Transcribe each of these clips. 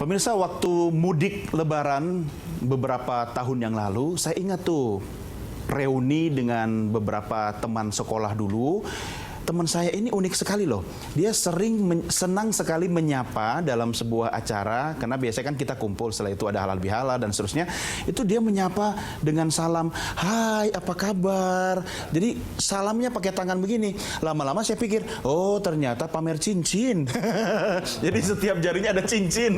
Pemirsa, waktu mudik Lebaran beberapa tahun yang lalu, saya ingat tuh reuni dengan beberapa teman sekolah dulu. Teman saya ini unik sekali loh. Dia senang sekali menyapa dalam sebuah acara, karena biasanya kan kita kumpul, setelah itu ada halal bihalal dan seterusnya. Itu dia menyapa dengan salam, "Hai, apa kabar?" Jadi salamnya pakai tangan begini. Lama-lama saya pikir, oh ternyata pamer cincin. Jadi setiap jarinya ada cincin.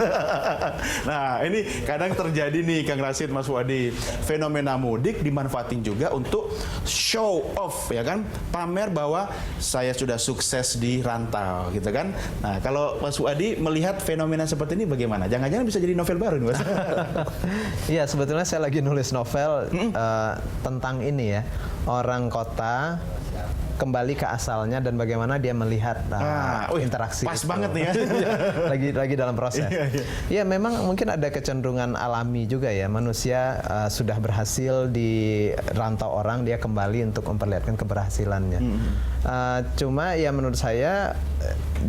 Nah, ini kadang terjadi nih Kang Rashid, Mas Wadi. Fenomena mudik dimanfaatin juga untuk show off, ya kan? Pamer bahwa saya sudah sukses di rantau, gitu kan? Nah, kalau Mas Wadi melihat fenomena seperti ini bagaimana? Jangan-jangan bisa jadi novel baru nih, Mas? Iya, sebetulnya saya lagi nulis novel tentang ini ya, orang kota kembali ke asalnya dan bagaimana dia melihat interaksi pas itu. banget nih ya. lagi dalam proses. Iya, memang mungkin ada kecenderungan alami juga ya, manusia sudah berhasil di rantau orang, dia kembali untuk memperlihatkan keberhasilannya. Cuma ya menurut saya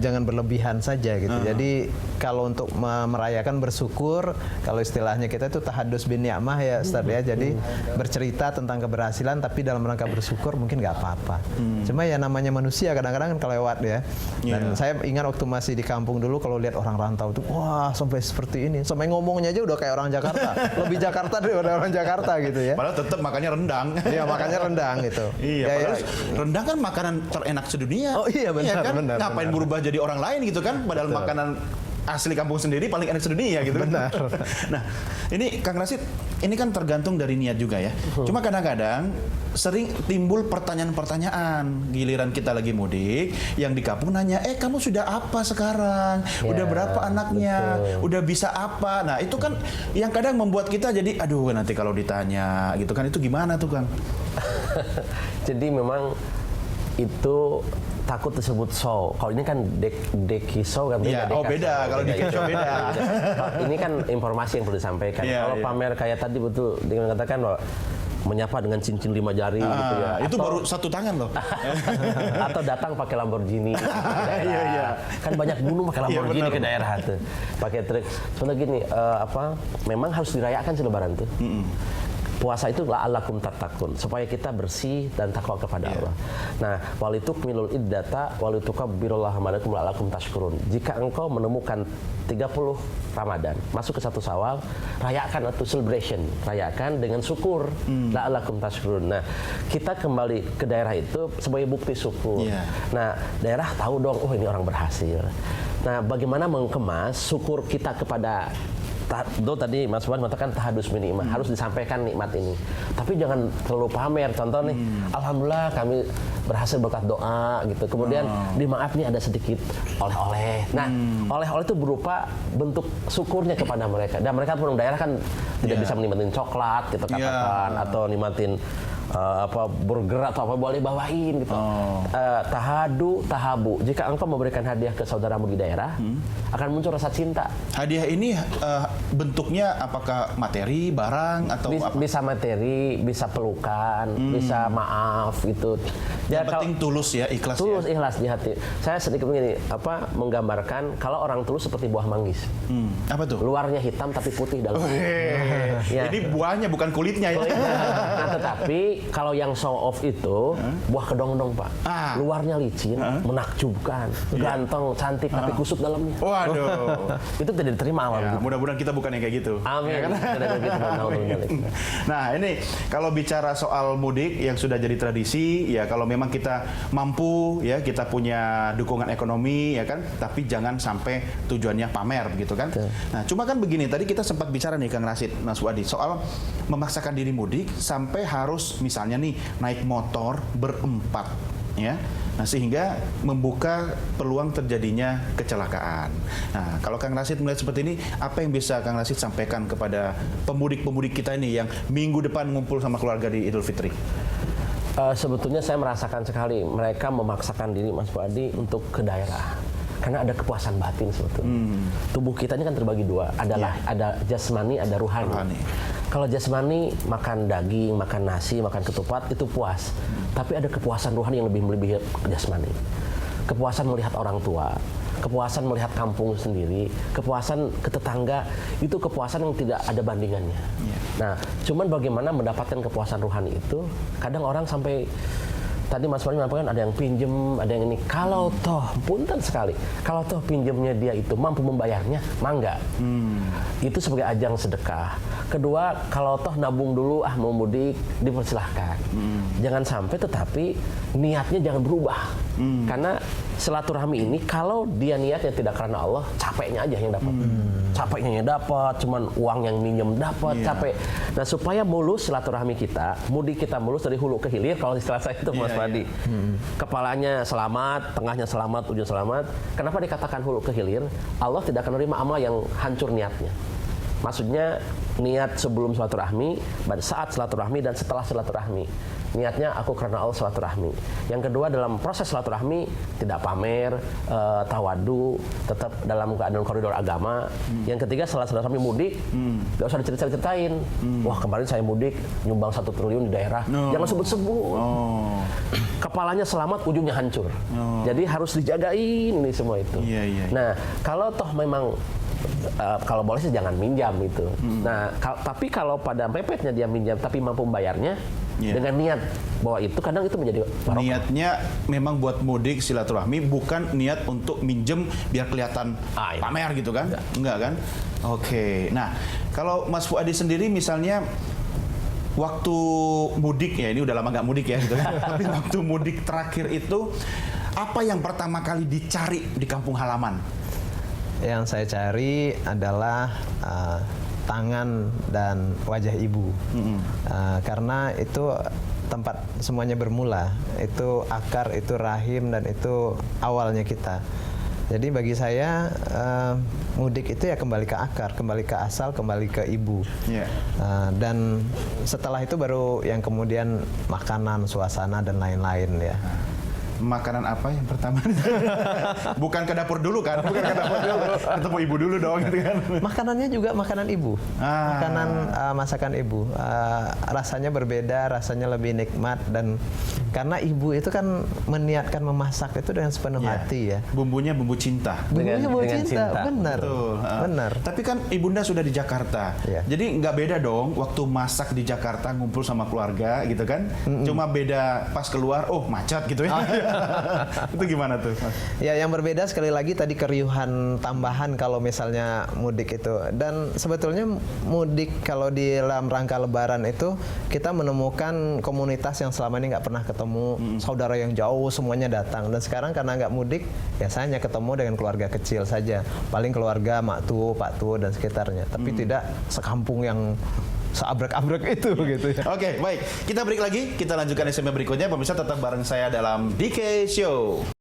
jangan berlebihan saja gitu. Jadi kalau untuk merayakan bersyukur, kalau istilahnya kita itu tahadus bin ni'mah ya Ustaz ya. Jadi bercerita tentang keberhasilan tapi dalam rangka bersyukur mungkin nggak apa-apa. Cuma ya namanya manusia kadang-kadang kan kelewat ya. Dan saya ingat waktu masih di kampung dulu kalau lihat orang rantau itu wah sampai seperti ini. Sampai ngomongnya aja udah kayak orang Jakarta. Lebih Jakarta daripada orang Jakarta gitu ya. Padahal tetap makannya rendang. Iya, makannya rendang gitu. Iya, padahal rendang kan makanan terenak sedunia. Oh iya, benar, kan? benar. Ngapain berubah jadi orang lain gitu kan? Padahal makanan asli kampung sendiri paling enak sedunia gitu. Benar. Nah, ini Kang Rashid, ini kan tergantung dari niat juga ya. Cuma kadang-kadang sering timbul pertanyaan-pertanyaan giliran kita lagi mudik, yang di kampung nanya, kamu sudah apa sekarang? Udah berapa anaknya? Betul. Udah bisa apa? Nah, itu kan yang kadang membuat kita jadi, aduh nanti kalau ditanya gitu kan, itu gimana tuh Kang? Jadi memang itu takut disebut show. Kalau ini kan deki show kan beda. Oh beda, kalau deki show beda. Ini kan informasi yang perlu disampaikan. Kalau pamer kayak tadi betul dengan katakan bahwa menyapa dengan cincin 5 jari gitu ya. Itu baru satu tangan loh. Atau datang pakai Lamborghini. Iya. Kan banyak gunung pakai Lamborghini ke daerah tuh. Pakai truk. Soalnya gini, memang harus dirayakan sih Lebaran tuh. Puasa itu la'allakum tattaqun, supaya kita bersih dan takwa kepada Allah. Nah, walitukmilul iddata walitukabbirullaha malakum la'allakum tashkurun. Jika engkau menemukan 30 Ramadan, masuk ke 1 Syawal, rayakan atau celebration, rayakan dengan syukur, la'allakum tashkurun. Nah, kita kembali ke daerah itu sebagai bukti syukur. Nah, daerah tahu dong, oh ini orang berhasil. Nah, bagaimana mengemas syukur kita kepada tadi Mas Wan mengatakan tahadus bin ni'mah, harus disampaikan nikmat ini. Tapi jangan terlalu pamer. Contoh nih, alhamdulillah kami berhasil berkat doa gitu. Kemudian di maaf nih ada sedikit oleh-oleh. Nah, oleh-oleh itu berupa bentuk syukurnya kepada mereka. Dan mereka pun daerah kan tidak bisa menikmatin coklat gitu katakan, atau nikmatin burger atau apa, boleh bawain gitu. Tahabu. Jika engkau memberikan hadiah ke saudaramu di daerah, akan muncul rasa cinta. Hadiah ini bentuknya apakah materi, barang atau apa? Bisa materi, bisa pelukan, bisa maaf gitu. Yang penting tulus ya, ikhlas. Tulus, ikhlas di hati. Saya sedikit begini, menggambarkan kalau orang tulus seperti buah manggis. Apa tuh? Luarnya hitam tapi putih dalamnya. Jadi buahnya bukan kulitnya ya. Nah, tetapi kalau yang show off itu buah kedong-dong Pak. Luarnya licin, menakjubkan, ganteng, cantik tapi kusut dalamnya. Waduh. Itu tidak diterima awal. Mudah-mudahan kita bukan yang kayak gitu. Amin. Nah, ini kalau bicara soal mudik yang sudah jadi tradisi, ya kalau memang kita mampu ya, kita punya dukungan ekonomi ya kan, tapi jangan sampai tujuannya pamer begitu kan. Nah, cuma kan begini, tadi kita sempat bicara nih Kang Rashid, Mas Wadi, soal memaksakan diri mudik sampai harus misalnya nih naik motor berempat ya. Nah, sehingga membuka peluang terjadinya kecelakaan. Nah, kalau Kang Rashid melihat seperti ini, apa yang bisa Kang Rashid sampaikan kepada pemudik-pemudik kita ini yang minggu depan ngumpul sama keluarga di Idul Fitri? Sebetulnya saya merasakan sekali mereka memaksakan diri Mas Wadi untuk ke daerah. Karena ada kepuasan batin sebetulnya. Tubuh kita ini kan terbagi dua, ada jasmani, ada ruhani. Kalau jasmani makan daging, makan nasi, makan ketupat itu puas. Tapi ada kepuasan ruhani yang lebih melebihi jasmani. kepuasan melihat orang tua, kepuasan melihat kampung sendiri, kepuasan ke tetangga, itu kepuasan yang tidak ada bandingannya. Nah, cuman bagaimana mendapatkan kepuasan rohani itu, kadang orang sampai tadi Mas Fadli mengatakan ada yang pinjem, ada yang ini. Kalau toh, punten sekali, kalau toh pinjemnya dia itu mampu membayarnya, mangga. Itu sebagai ajang sedekah. Kedua, kalau toh nabung dulu, mau mudik, dipersilahkan. Jangan sampai, tetapi niatnya jangan berubah. Karena silaturahmi ini, kalau dia niatnya tidak karena Allah, capeknya aja yang dapat. Capeknya yang dapat, cuman uang yang minjem dapat, capek. Nah, supaya mulus silaturahmi kita, mudik kita mulus dari hulu ke hilir, kalau istilah saya itu Mas Fadi. Kepalanya selamat, tengahnya selamat, ujung selamat. Kenapa dikatakan hulu ke hilir? Allah tidak akan menerima amal yang hancur niatnya. Maksudnya niat sebelum silaturahmi, saat silaturahmi, dan setelah silaturahmi. Niatnya aku karena Allah silaturahmi. Yang kedua, dalam proses silaturahmi tidak pamer, tawadu, tetap dalam keadaan koridor agama. Yang ketiga, setelah silaturahmi mudik, gak usah diceritain. Wah, kemarin saya mudik nyumbang 1 triliun di daerah. Jangan sebut-sebut. Kepalanya selamat, ujungnya hancur. Jadi harus dijagain ini semua itu. Nah, kalau toh memang kalau boleh sih jangan minjam itu. Nah, tapi kalau pada mepetnya dia minjam tapi mampu membayarnya dengan niat bahwa itu kadang itu menjadi barokah. Niatnya memang buat mudik silaturahmi, bukan niat untuk minjem biar kelihatan pamer gitu kan? Enggak kan? Oke. Nah, kalau Mas Fuadi sendiri misalnya waktu mudik, ya ini udah lama nggak mudik ya gitu kan? Tapi waktu mudik terakhir itu apa yang pertama kali dicari di kampung halaman? Yang saya cari adalah tangan dan wajah ibu, karena itu tempat semuanya bermula, itu akar, itu rahim, dan itu awalnya kita. Jadi bagi saya mudik itu ya kembali ke akar, kembali ke asal, kembali ke ibu. Dan setelah itu baru yang kemudian makanan, suasana, dan lain-lain ya. Makanan apa yang pertama? Bukan ke dapur dulu kan? Bukan ke dapur dulu. Ketemu ibu dulu dong gitu kan. Makanannya juga makanan ibu. Makanan masakan ibu. Rasanya berbeda, rasanya lebih nikmat, dan karena ibu itu kan meniatkan memasak itu dengan sepenuh hati ya. Bumbunya bumbu cinta. Bumbunya bumbu dengan cinta. cinta. Benar. Betul. Benar. Tapi kan ibunda sudah di Jakarta. Jadi nggak beda dong waktu masak di Jakarta ngumpul sama keluarga gitu kan. Cuma beda pas keluar, oh macet gitu ya. Itu gimana tuh, Mas? Ya, yang berbeda sekali lagi tadi keriuhan tambahan kalau misalnya mudik itu. Dan sebetulnya mudik kalau di dalam rangka Lebaran itu kita menemukan komunitas yang selama ini nggak pernah ketemu, saudara yang jauh semuanya datang. Dan sekarang karena nggak mudik, ya saya hanya ketemu dengan keluarga kecil saja. Paling keluarga mak tuh, pak tuh, dan sekitarnya. Tapi tidak sekampung yang seabrek-abrek itu gitu ya. Oke, baik. Kita break lagi. Kita lanjutkan SMA berikutnya. Pemirsa tetap bareng saya dalam DK Show.